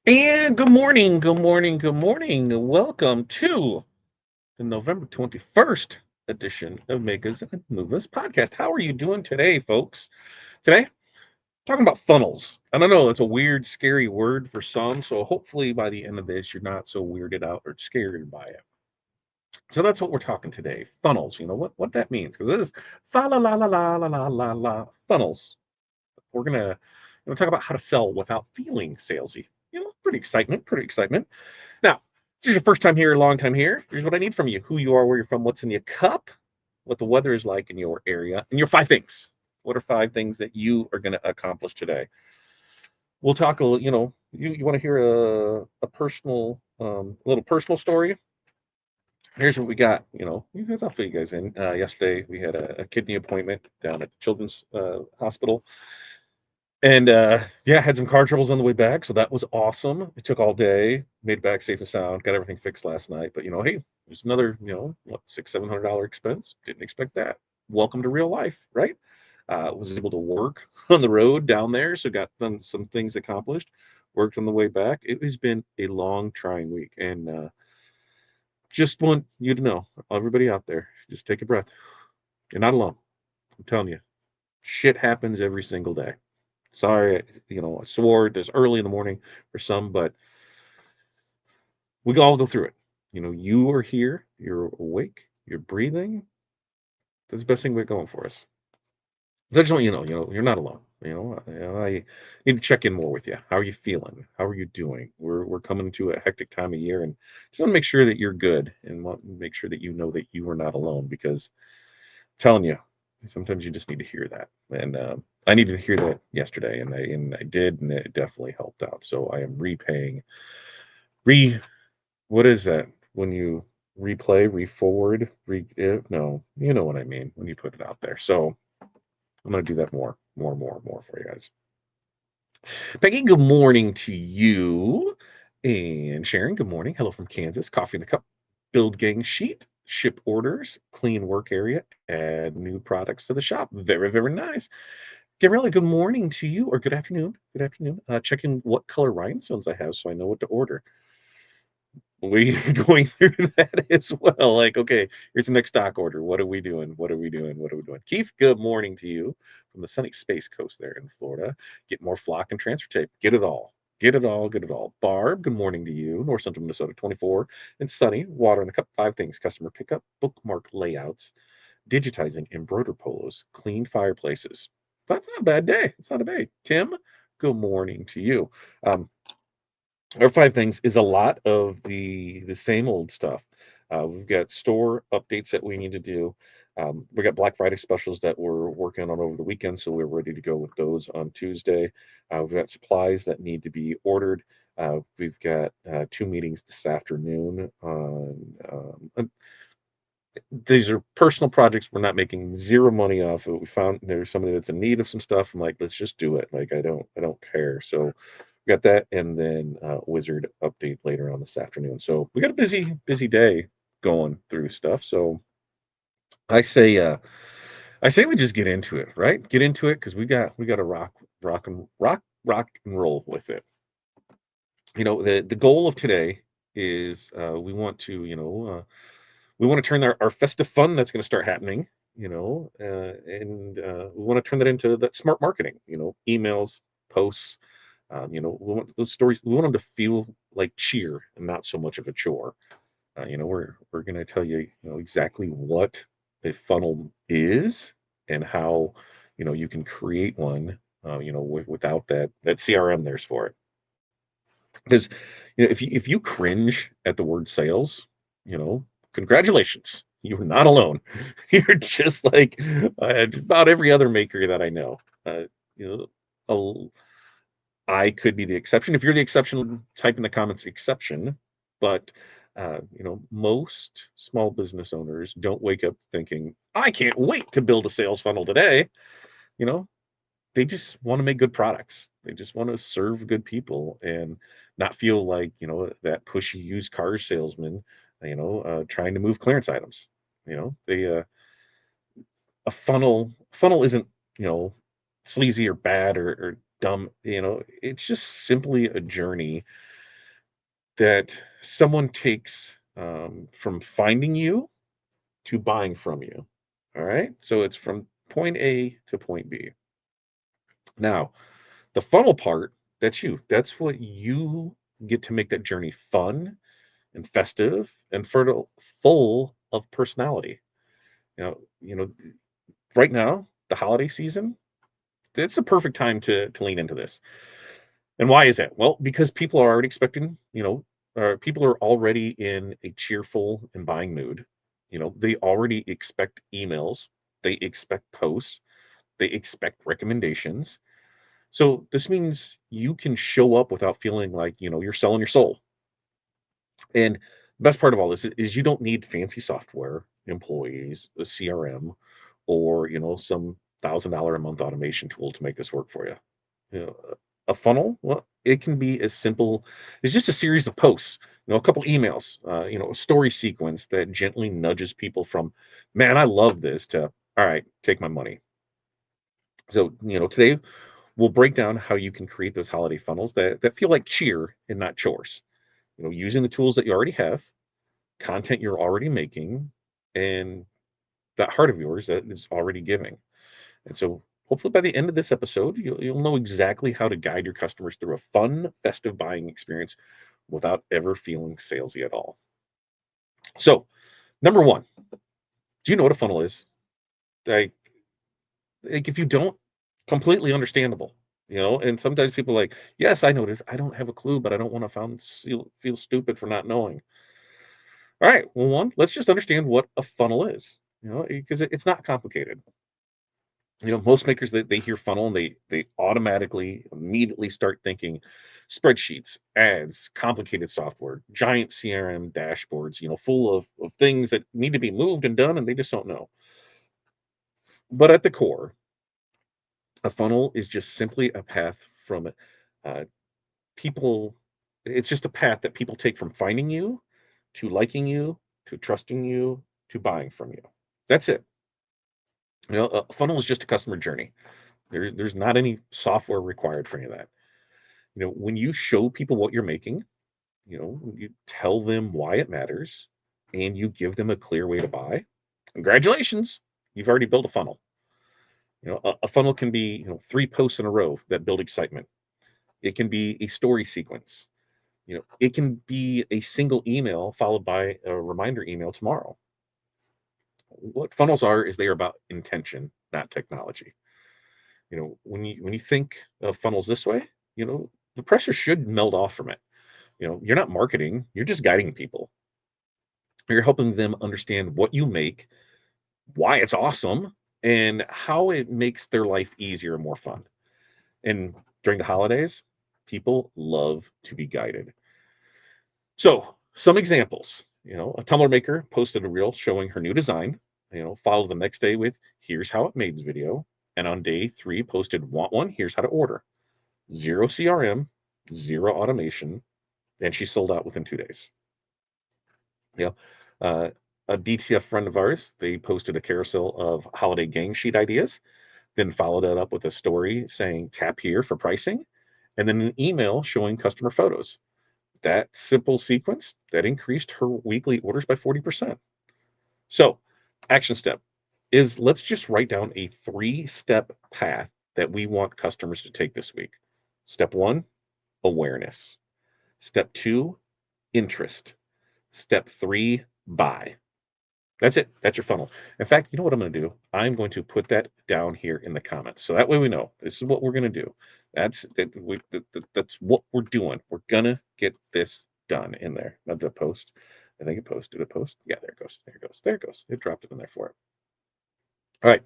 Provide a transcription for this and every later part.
And good morning, good morning, good morning. Welcome to the November 21st edition of Megas and Movers podcast. How are you doing today, folks? Today, talking about funnels. And I know it's a weird, scary word for some, so hopefully by the end of this, you're not so weirded out or scared by it. So that's what we're talking today. Funnels, what that means. Because this is fa la la la la la la la la funnels. We're gonna talk about how to sell without feeling salesy. Pretty excitement, pretty excitement. Now, if this is your first time here, long time here. Here's what I need from you: who you are, where you're from, what's in your cup, what the weather is like in your area, and your five things. What are five things that you are going to accomplish today? We'll talk a little. You want to hear a personal, little personal story. Here's what we got. You guys, I'll fill you guys in. Yesterday, we had a kidney appointment down at the Children's Hospital. And yeah, had some car troubles on the way back, so that was awesome. It took all day, made it back safe and sound, got everything fixed last night. But hey, there's another, what, $600-700 expense. Didn't expect that. Welcome to real life, right? Was able to work on the road down there, so got some things accomplished. Worked on the way back. It has been a long, trying week, and just want you to know, everybody out there, just take a breath. You're not alone. I'm telling you, shit happens every single day. Sorry, I swore this early in the morning for some, but we all go through it. You are here, you're awake, you're breathing. That's the best thing we're going for us. I just want you're not alone. I need to check in more with you. How are you feeling? How are you doing? We're coming to a hectic time of year, and just want to make sure that you're good, and want to make sure that you know that you are not alone. Because I'm telling you, sometimes you just need to hear that, and I needed to hear that yesterday, and I did, and it definitely helped out. So I am repaying re what is that when you replay, re-forward, no, you know what I mean when you put it out there. So I'm gonna do that more for you guys. Peggy, good morning to you. And Sharon, good morning. Hello from Kansas. Coffee in the cup. Build gang sheet. Ship orders. Clean work area. Add new products to the shop. Very, very nice. Gabriella, good morning to you, or good afternoon. Good afternoon. Checking what color rhinestones I have so I know what to order. We going through that as well. Like, okay, here's the next stock order. What are we doing? What are we doing? What are we doing? Keith, good morning to you from the sunny Space Coast there in Florida. Get more flock and transfer tape. Get it all. Get it all. Get it all. Barb, good morning to you. North Central Minnesota 24 and sunny. Water in the cup. Five things: customer pickup, bookmark layouts, digitizing embroider polos, clean fireplaces. That's not a bad day. It's not a bad. Tim, good morning to you. Um, our five things is a lot of the same old stuff. We've got store updates that we need to do. We got Black Friday specials that we're working on over the weekend, so we're ready to go with those on Tuesday. We've got supplies that need to be ordered. We've got two meetings this afternoon on. These are personal projects. We're not making zero money off of it. We found there's somebody that's in need of some stuff. I'm like, let's just do it. Like, I don't care. So we got that, and then Wizard update later on this afternoon. So we got a busy day going through stuff. So I say, uh, I say we just get into it, right? Get into it because we got to rock and roll with it. The goal of today is we want to turn our festive fun that's going to start happening, and we want to turn that into that smart marketing, emails, posts. We want those stories. We want them to feel like cheer and not so much of a chore. We're going to tell you, exactly what a funnel is and how, you can create one, without that CRM there's for it. Because, if you cringe at the word sales, congratulations, you're not alone. You're just like about every other maker that I know. You know, I could be the exception. If you're the exception, type in the comments exception. But most small business owners don't wake up thinking, I can't wait to build a sales funnel today. You know, they just want to make good products. They just want to serve good people and not feel like, that pushy used car salesman, trying to move clearance items. They a funnel isn't, you know, sleazy or bad or dumb. It's just simply a journey that someone takes from finding you to buying from you. All right. So it's from point A to point B. Now, the funnel part, that's you. That's what you get to make that journey fun and festive and fertile, full of personality. You know, right now, the holiday season, it's a perfect time to lean into this. And why is that? Well, because people are already expecting, people are already in a cheerful and buying mood. They already expect emails, they expect posts, they expect recommendations. So this means you can show up without feeling like, you're selling your soul. And the best part of all this is you don't need fancy software, employees, a CRM, or, some $1,000 a month automation tool to make this work for you. You know, a funnel, well, it can be as simple as just a series of posts, a couple emails, a story sequence that gently nudges people from, man, I love this to, all right, take my money. So, today we'll break down how you can create those holiday funnels that feel like cheer and not chores. Using the tools that you already have, content you're already making, and that heart of yours that is already giving. And so hopefully by the end of this episode, you'll know exactly how to guide your customers through a fun, festive buying experience without ever feeling salesy at all. So, number one, do you know what a funnel is? Like, if you don't, completely understandable. And sometimes people are like, yes, I know this. I don't have a clue, but I don't want to feel stupid for not knowing. All right. Well, one, let's just understand what a funnel is, because it's not complicated. Most makers, they hear funnel and they automatically immediately start thinking spreadsheets, ads, complicated software, giant CRM dashboards, full of things that need to be moved and done, and they just don't know. But at the core, a funnel is just simply a path from uh, people. It's just a path that people take from finding you to liking you to trusting you to buying from you. That's it. A funnel is just a customer journey. There's not any software required for any of that. When you show people what you're making, you tell them why it matters and you give them a clear way to buy, congratulations, you've already built a funnel. A funnel can be, three posts in a row that build excitement. It can be a story sequence. It can be a single email followed by a reminder email tomorrow. What funnels are is they are about intention, not technology. When you think of funnels this way, the pressure should melt off from it. You're not marketing, you're just guiding people. You're helping them understand what you make, why it's awesome, and how it makes their life easier and more fun. And during the holidays, people love to be guided. So, some examples, a Tumblr maker posted a reel showing her new design, followed the next day with here's how it made video, and on day 3 posted want one, here's how to order. Zero CRM, zero automation, and she sold out within 2 days. You know, uh, a DTF friend of ours, they posted a carousel of holiday game sheet ideas, then followed that up with a story saying tap here for pricing, and then an email showing customer photos. That simple sequence that increased her weekly orders by 40%. So, action step is let's just write down a 3-step path that we want customers to take this week. Step 1, awareness. Step 2, interest. Step 3, buy. That's it. That's your funnel. In fact, you know what I'm going to do? I'm going to put that down here in the comments. So that way we know this is what we're going to do. That's what we're doing. We're going to get this done in there. Not the post. I think it posted a post. Yeah, there it goes. There it goes. There it goes. It dropped it in there for it. All right.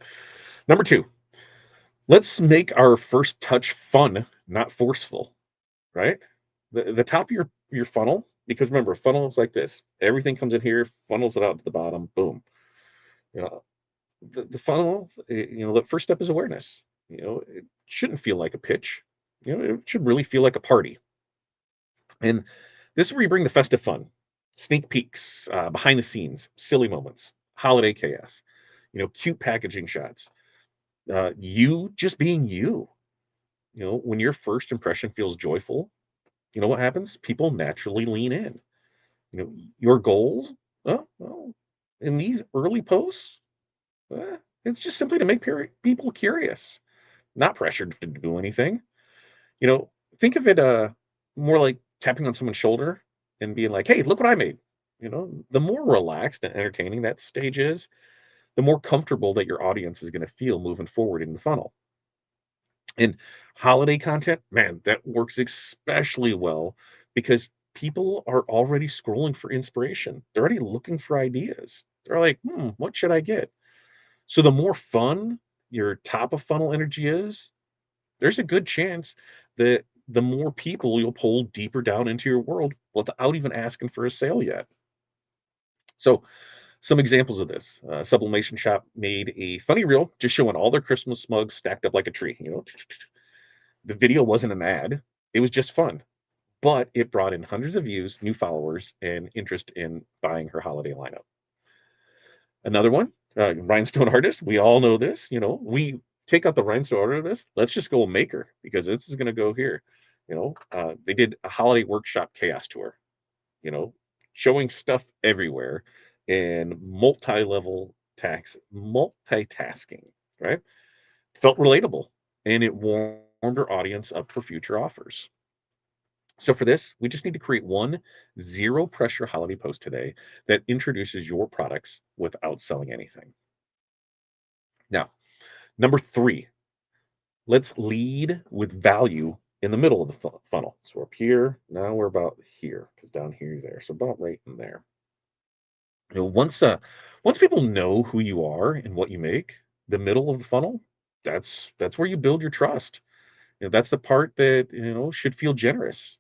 Number 2, let's make our first touch fun, not forceful, right? The top of your funnel, because remember, a funnel is like this. Everything comes in here, funnels it out to the bottom, boom. You know, the funnel, the first step is awareness. It shouldn't feel like a pitch. It should really feel like a party. And this is where you bring the festive fun, sneak peeks, behind the scenes, silly moments, holiday chaos, cute packaging shots, you just being you. When your first impression feels joyful, you know what happens? People naturally lean in. Your goals, well, in these early posts, it's just simply to make people curious, not pressured to do anything. You know, think of it more like tapping on someone's shoulder and being like, "Hey, look what I made." The more relaxed and entertaining that stage is, the more comfortable that your audience is going to feel moving forward in the funnel. And holiday content, man, that works especially well because people are already scrolling for inspiration. They're already looking for ideas. They're like, what should I get? So the more fun your top of funnel energy is, there's a good chance that the more people you'll pull deeper down into your world without even asking for a sale yet. So, some examples of this: Sublimation Shop made a funny reel just showing all their Christmas mugs stacked up like a tree. The video wasn't an ad; it was just fun, but it brought in hundreds of views, new followers, and interest in buying her holiday lineup. Another one, rhinestone artist. We all know this. We take out the rhinestone artist. Let's just go make her because this is going to go here. They did a holiday workshop chaos tour. You know, showing stuff everywhere and multitasking. Right, felt relatable, and it warmed our audience up for future offers. So for this, we just need to create one zero pressure holiday post today that introduces your products without selling anything. Now, number three, let's lead with value in the middle of the funnel. So we're up here. Now we're about here because down here is there. So about right in there. Once people know who you are and what you make, the middle of the funnel, that's where you build your trust. That's the part that should feel generous.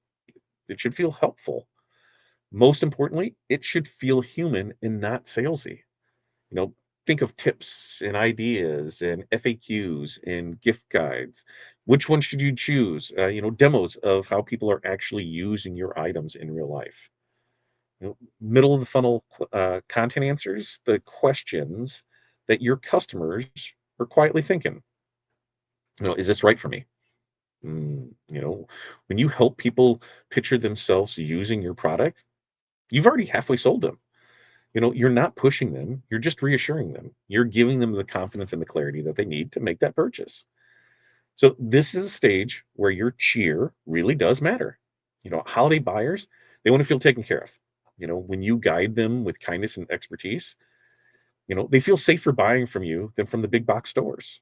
It should feel helpful. Most importantly, it should feel human and not salesy. You know, think of tips and ideas and FAQs and gift guides. Which one should you choose? Demos of how people are actually using your items in real life. Middle of the funnel content answers the questions that your customers are quietly thinking. Is this right for me? When you help people picture themselves using your product, you've already halfway sold them. You're not pushing them, you're just reassuring them. You're giving them the confidence and the clarity that they need to make that purchase. So this is a stage where your cheer really does matter. Holiday buyers, they want to feel taken care of. When you guide them with kindness and expertise, they feel safer buying from you than from the big box stores.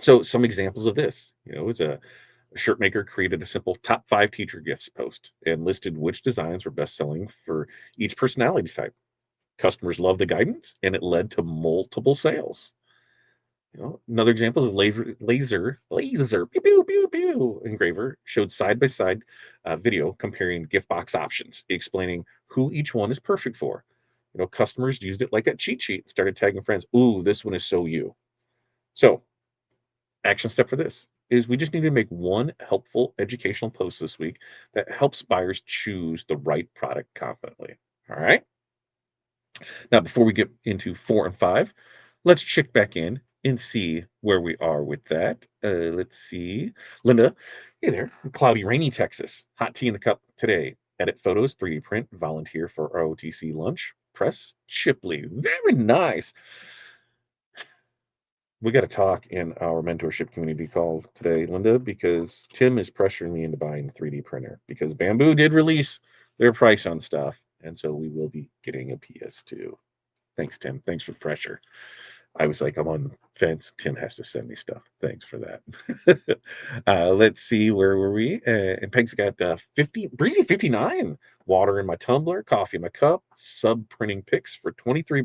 So some examples of this, is a shirt maker created a simple top 5 teacher gifts post and listed which designs were best selling for each personality type. Customers loved the guidance, and it led to multiple sales. Another example is laser pew pew pew pew engraver showed side by side video comparing gift box options, explaining who each one is perfect for. Customers used it like that cheat sheet and started tagging friends. Ooh, this one is so you. So, action step for this is we just need to make one helpful educational post this week that helps buyers choose the right product confidently. All right. Now, before we get into 4 and 5, let's check back in and see where we are with that. Let's see. Linda, hey there. Cloudy, rainy Texas. Hot tea in the cup today. Edit photos, 3D print, volunteer for ROTC lunch. Press Chipley. Very nice. We got to talk in our mentorship community call today, Linda, because Tim is pressuring me into buying a 3D printer because Bamboo did release their price on stuff. And so we will be getting a PS2. Thanks, Tim. Thanks for the pressure. I was like, I'm on the fence. Tim has to send me stuff. Thanks for that. Let's see, where were we? And Peg's got 50, breezy 59. Water in my tumbler, coffee in my cup, sub printing pics for 23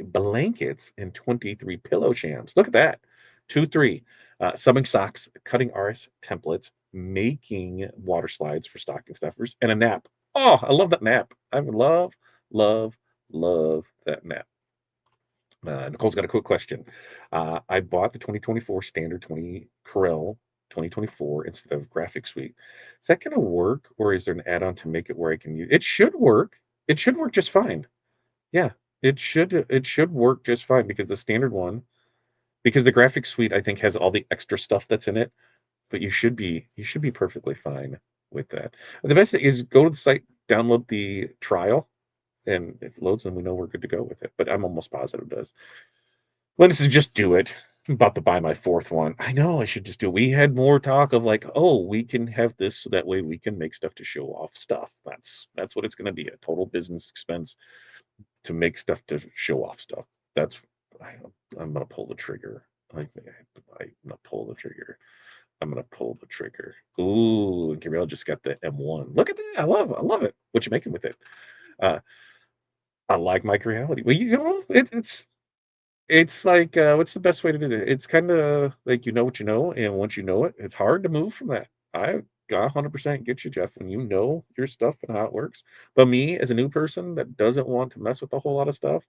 blankets and 23 pillow shams. Look at that. 2, 3. Subbing socks, cutting RS templates, making water slides for stocking stuffers, and a nap. Oh, I love that nap. I love, love, love that nap. Nicole's got a quick question. I bought the 2024 standard 20 Corel 2024 instead of Graphic Suite. Is that going to work, or is there an add-on to make it where I can use? It should work. It should work just fine. Yeah, it should work just fine because the standard one, because the Graphic Suite I think has all the extra stuff that's in it. but you should be perfectly fine with that. The best thing is go to the site, download the trial, and if it loads, then we know we're good to go with it. But I'm almost positive it does. Let's just do it. I'm about to buy my fourth one. I know I should just do it. We had more talk of like, oh, we can have this so that way we can make stuff to show off stuff. That's what it's going to be, a total business expense to make stuff to show off stuff. That's I, I'm going to pull the trigger. I think I'm going to pull the trigger. I'm gonna pull the trigger. Ooh, and Gabrielle just got the M1. Look at that. I love it. What you making with it? Uh, I like micro reality. Well, you know, it's like what's the best way to do it? It's kind of like you know what you know, and once you know it, it's hard to move from that. I 100% get you, Jeff, when you know your stuff and how it works. But me, as a new person that doesn't want to mess with a whole lot of stuff,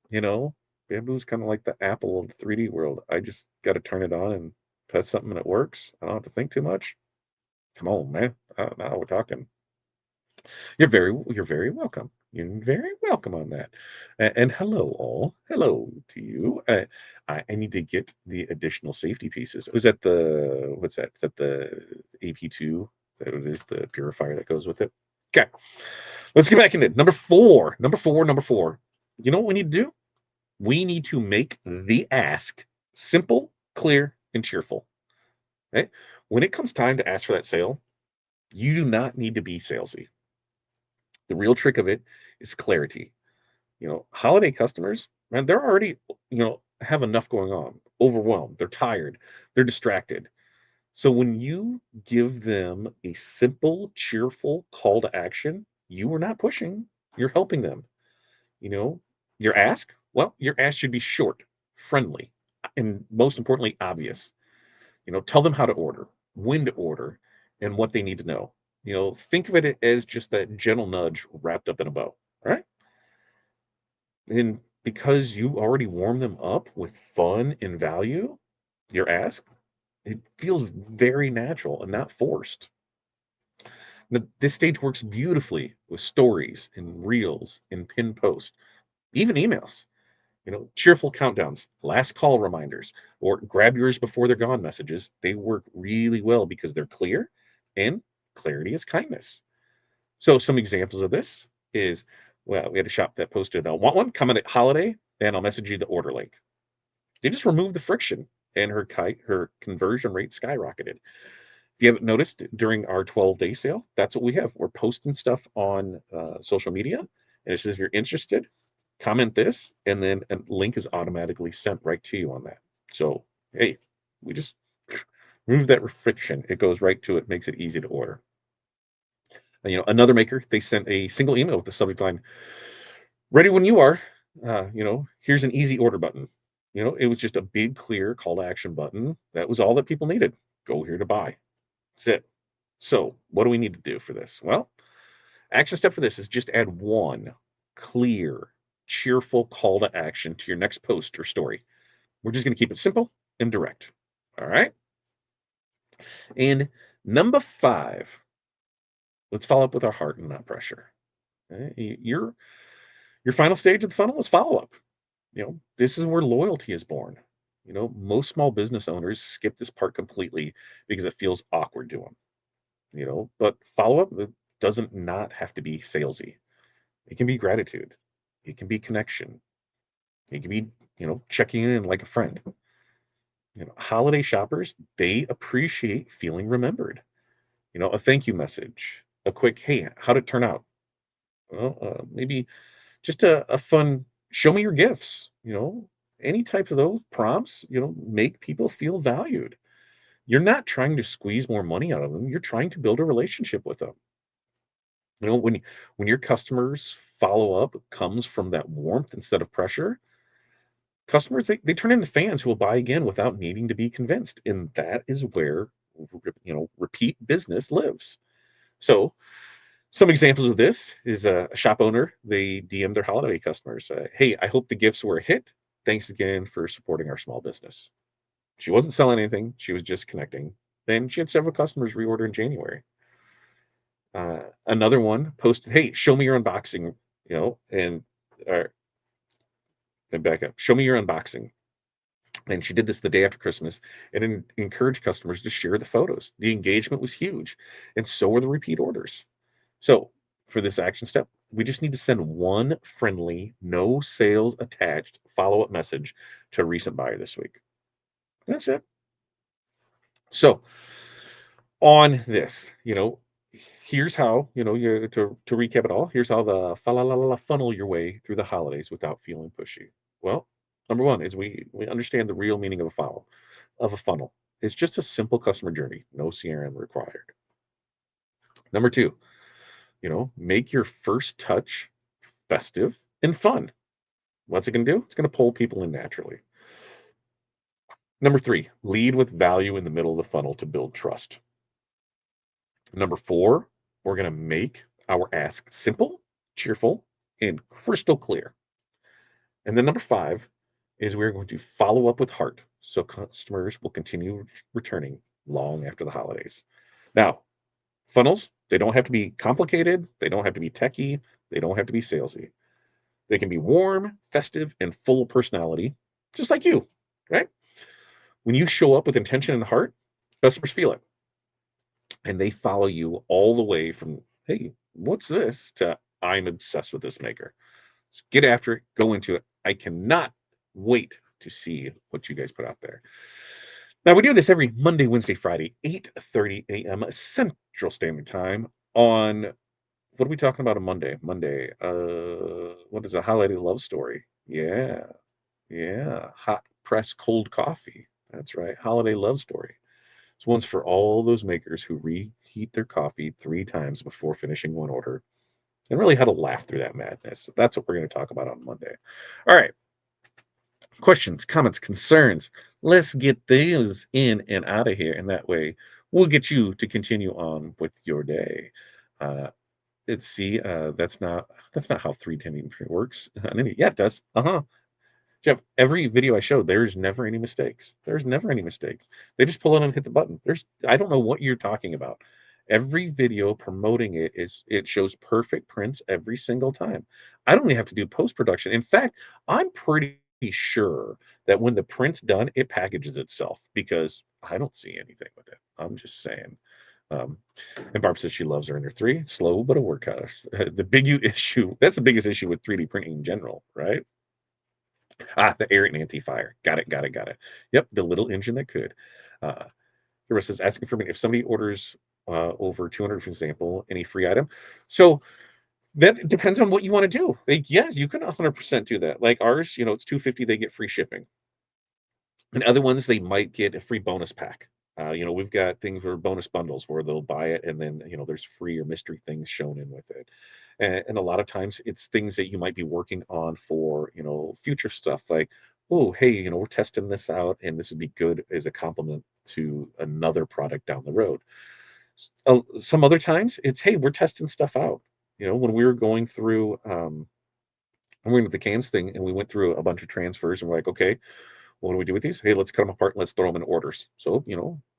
you know, Bamboo's kind of like the Apple of the 3D world. I just got to turn it on and press something and it works. I don't have to think too much. Come on, man. Now we're talking. You're very welcome. You're very welcome on that. And hello, all. Hello to you. I need to get the additional safety pieces. Was that the what's that? Is that the AP2? Is that what it is? The purifier that goes with it? Okay. Let's get back into it. Number four. Number four. You know what we need to do? We need to make the ask simple, clear, and cheerful. Right? When it comes time to ask for that sale, you do not need to be salesy. The real trick of it is clarity. You know, holiday customers, man, they're already, have enough going on, overwhelmed, they're tired, they're distracted. So when you give them a simple, cheerful call to action, you are not pushing, you're helping them. You know, your ask should be short, friendly, and most importantly, obvious. Tell them how to order, when to order, and what they need to know. Think of it as just that gentle nudge wrapped up in a bow. All right. And because you already warm them up with fun and value, your ask, it feels very natural and not forced. Now, this stage works beautifully with stories and reels and pin posts, even emails. Cheerful countdowns, last call reminders, or grab yours before they're gone messages. They work really well because they're clear, and clarity is kindness. So some examples of this is, well, we had a shop that posted, want one coming at holiday, and I'll message you the order link. They just removed the friction, and her conversion rate skyrocketed. If you haven't noticed, during our 12-day sale, that's what we have. We're posting stuff on social media, and it says if you're interested, comment this, and then a link is automatically sent right to you on that. So, hey, we just remove that friction. It goes right to it, makes it easy to order. And, another maker, they sent a single email with the subject line, ready when you are. Here's an easy order button. It was just a big, clear call to action button. That was all that people needed. Go here to buy. That's it. So, what do we need to do for this? Well, action step for this is just add one clear, cheerful call to action to your next post or story. We're just going to keep it simple and direct. All right. And number five, let's follow up with our heart and not pressure. Okay? Your final stage of the funnel is follow up. This is where loyalty is born. Most small business owners skip this part completely because it feels awkward to them. But follow up doesn't not have to be salesy. It can be gratitude. It can be connection. It can be, checking in like a friend. Holiday shoppers, they appreciate feeling remembered. A thank you message, a quick, hey, how'd it turn out? Well, maybe just a fun, show me your gifts, any type of those prompts, make people feel valued. You're not trying to squeeze more money out of them. You're trying to build a relationship with them. When your customers follow up comes from that warmth instead of pressure, customers they turn into fans who will buy again without needing to be convinced. And that is where repeat business lives. So some examples of this is a shop owner. They DM their holiday customers, hey, I hope the gifts were a hit. Thanks again for supporting our small business. She wasn't selling anything. She was just connecting. Then she had several customers reorder in January. Another one posted, hey, show me your unboxing, and back up. Show me your unboxing. And she did this the day after Christmas and encouraged customers to share the photos. The engagement was huge, and so were the repeat orders. So, for this action step, we just need to send one friendly, no sales attached follow up message to a recent buyer this week. That's it. So, on this, here's how, to recap it all, here's how the fa la la la funnel your way through the holidays without feeling pushy. Well, number one is we understand the real meaning of a funnel. It's just a simple customer journey, no CRM required. Number two, make your first touch festive and fun. What's it going to do? It's going to pull people in naturally. Number three, lead with value in the middle of the funnel to build trust. Number four, we're going to make our ask simple, cheerful, and crystal clear. And then number five is we're going to follow up with heart so customers will continue returning long after the holidays. Now, funnels, they don't have to be complicated, they don't have to be techy, they don't have to be salesy. They can be warm, festive, and full of personality, just like you, right? When you show up with intention and heart, customers feel it and they follow you all the way from, hey, what's this, to I'm obsessed with this maker. So get after it, go into it. I cannot wait to see what you guys put out there. Now, we do this every Monday, Wednesday, Friday, 8:30 a.m. Central Standard Time on, what are we talking about on Monday? Monday, what is a holiday love story? Yeah, yeah, hot press cold coffee. That's right, holiday love story. This one's for all those makers who reheat their coffee 3 times before finishing one order and really how to laugh through that madness. So that's what we're going to talk about on Monday. All right. Questions, comments, concerns. Let's get those in and out of here. And that way we'll get you to continue on with your day. Uh, let's see. That's not how 310 works. Yeah, it does. Uh-huh. Jeff, every video I show, there's never any mistakes. There's never any mistakes. They just pull in and hit the button. I don't know what you're talking about. Every video promoting it shows perfect prints every single time. I don't even have to do post-production. In fact, I'm pretty sure that when the print's done, it packages itself because I don't see anything with it. I'm just saying. Um, and Barb says she loves her under three. Slow but a workhorse. The big issue, that's the biggest issue with 3D printing in general, right? The air and anti-fire. Got it, got it, got it. Yep, the little engine that could. Uh, Here says asking for me if somebody orders over 200, for example, any free item. So that depends on what you want to do. Like, yeah, you can 100% do that. Like ours, it's 250, they get free shipping. And other ones, they might get a free bonus pack. We've got things where bonus bundles where they'll buy it and then, there's free or mystery things shown in with it. And a lot of times it's things that you might be working on for, future stuff like, oh, hey, we're testing this out and this would be good as a complement to another product down the road. Some other times it's, hey, we're testing stuff out. When we were going through, when we went with the cans thing and we went through a bunch of transfers and we're like, okay, what do we do with these? Hey, let's cut them apart and let's throw them in orders. So,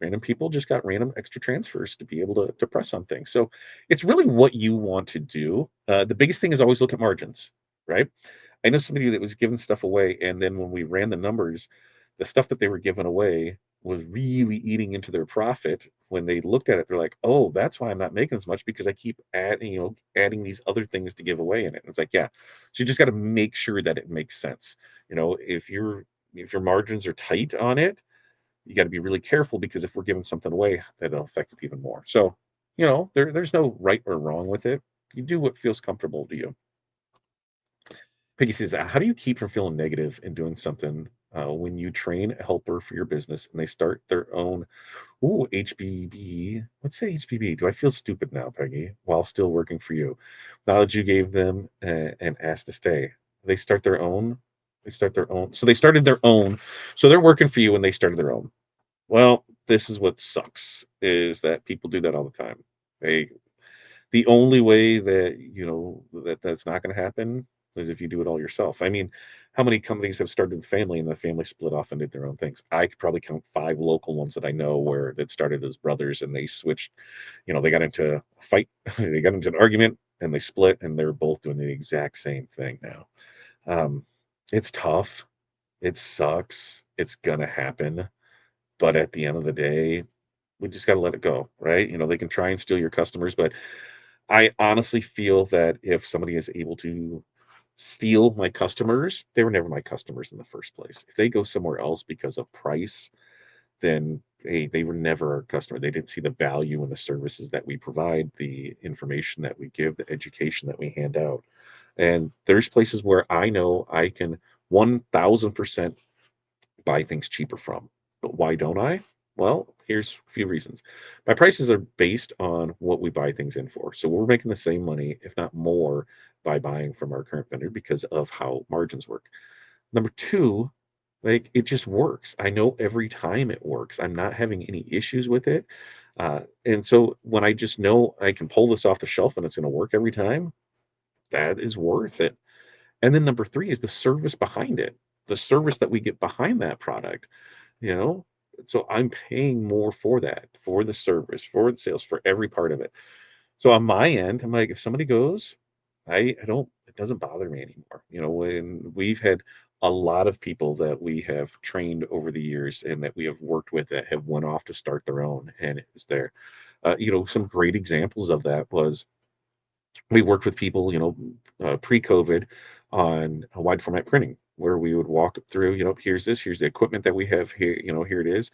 random people just got random extra transfers to be able to press on things. So it's really what you want to do. The biggest thing is always look at margins, right? I know somebody that was giving stuff away, and then when we ran the numbers, the stuff that they were giving away was really eating into their profit. When they looked at it, they're like, "Oh, that's why I'm not making as much because I keep adding these other things to give away in it." And it's like, yeah, so you just got to make sure that it makes sense. If your margins are tight on it, you got to be really careful because if we're giving something away, that'll affect it even more. So, there's no right or wrong with it. You do what feels comfortable to you. Peggy says, how do you keep from feeling negative in doing something when you train a helper for your business and they start their own, HBB? What's the HBB? Do I feel stupid now, Peggy, while still working for you? Now that you gave them and asked to stay, they start their own. They start their own. So they started their own. So they're working for you and they started their own. Well, this is what sucks is that people do that all the time. The only way that that's not going to happen is if you do it all yourself. I mean, how many companies have started with family and the family split off and did their own things? I could probably count 5 local ones that I know where that started as brothers and they switched. They got into a fight, they got into an argument, and they split, and they're both doing the exact same thing now. It's tough. It sucks. It's gonna happen. But at the end of the day, we just gotta let it go, right? They can try and steal your customers, but I honestly feel that if somebody is able to steal my customers, they were never my customers in the first place. If they go somewhere else because of price, then hey, they were never our customer. They didn't see the value in the services that we provide, the information that we give, the education that we hand out. And there's places where I know I can 1000% buy things cheaper from. But why don't I? Well, here's a few reasons. My prices are based on what we buy things in for. So we're making the same money, if not more, by buying from our current vendor because of how margins work. Number two, like it just works. I know every time it works. I'm not having any issues with it. And so when I just know I can pull this off the shelf and it's going to work every time, that is worth it. And then number three is the service behind it, the service that we get behind that product, you know? So I'm paying more for that, for the service, for the sales, for every part of it. So on my end, I'm like, if somebody goes, I don't, it doesn't bother me anymore. When we've had a lot of people that we have trained over the years and that we have worked with that have went off to start their own, and it was there. Some great examples of that was we worked with people, pre-COVID on a wide format printing, where we would walk through, here's this, here's the equipment that we have here, here it is.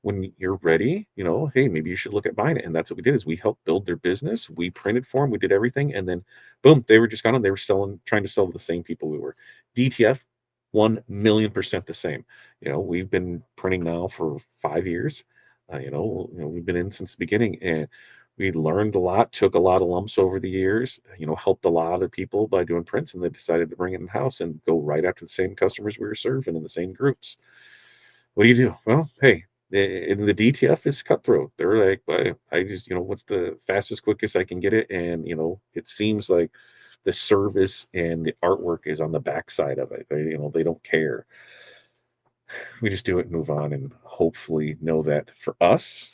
When you're ready, hey, maybe you should look at buying it. And that's what we did is we helped build their business. We printed for them, we did everything, and then boom, they were just gone and they were trying to sell to the same people we were. DTF, 1,000,000% the same. We've been printing now for 5 years. We've been in since the beginning, and we learned a lot, took a lot of lumps over the years, helped a lot of people by doing prints, and they decided to bring it in house and go right after the same customers we were serving in the same groups. What do you do? Well, hey, and the DTF is cutthroat. They're like, I just, what's the fastest, quickest I can get it? And, it seems like the service and the artwork is on the backside of it. They don't care. We just do it and move on and hopefully know that for us,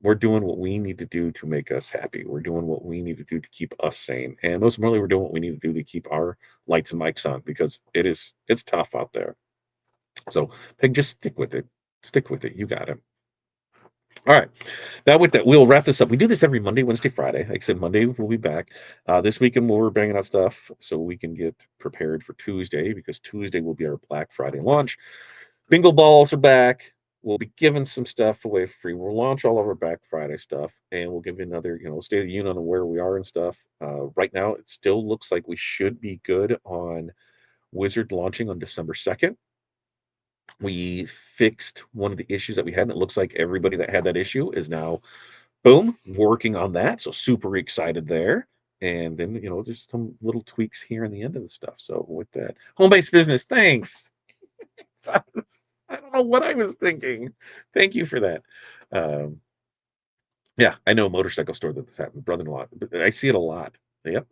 we're doing what we need to do to make us happy. We're doing what we need to do to keep us sane. And most importantly, we're doing what we need to do to keep our lights and mics on because it's tough out there. So Peg, just stick with it. Stick with it. You got it. All right. Now with that, we'll wrap this up. We do this every Monday, Wednesday, Friday. Like I said, Monday we'll be back. This weekend we're banging out stuff so we can get prepared for Tuesday because Tuesday will be our Black Friday launch. Bingo balls are back. We'll be giving some stuff away for free. We'll launch all of our Black Friday stuff, and we'll give you another, state of the union on where we are and stuff. Right now, it still looks like we should be good on Wizard launching on December 2nd. We fixed one of the issues that we had, and it looks like everybody that had that issue is now, boom, working on that. So super excited there. And then, just some little tweaks here in the end of the stuff. So with that, home-based business, thanks. I don't know what I was thinking. Thank you for that. Um, yeah, I know a motorcycle store that this happened, brother-in-law. But I see it a lot. Yep.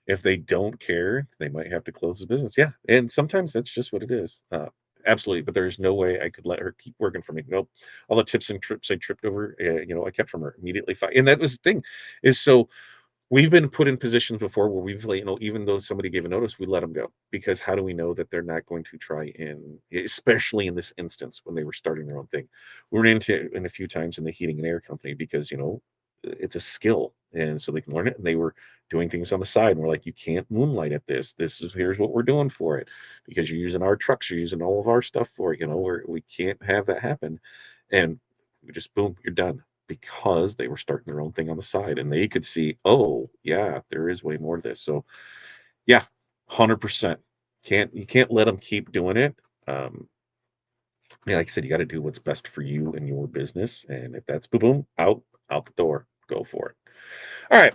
If they don't care, they might have to close the business. Yeah, and sometimes that's just what it is. Absolutely, but there's no way I could let her keep working for me. Nope. All the tips and trips I tripped over, I kept from her immediately. And that was the thing, is so we've been put in positions before where we've, even though somebody gave a notice, we let them go because how do we know that they're not going to try in, especially in this instance when they were starting their own thing. We ran into in a few times in the heating and air company because it's a skill and so they can learn it. And they were doing things on the side and we're like, you can't moonlight at this. Here's what we're doing for it because you're using our trucks, you're using all of our stuff for it. We can't have that happen. And we just boom, you're done because they were starting their own thing on the side and they could see, oh yeah, there is way more to this. So yeah, 100%. You can't let them keep doing it. Yeah, like I said, you got to do what's best for you and your business. And if that's boom, boom, out the door, go for it. All right.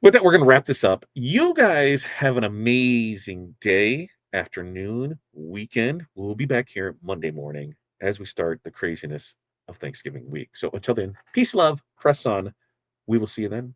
With that, we're going to wrap this up. You guys have an amazing day, afternoon, weekend. We'll be back here Monday morning as we start the craziness of Thanksgiving week. So until then, peace, love, press on. We will see you then.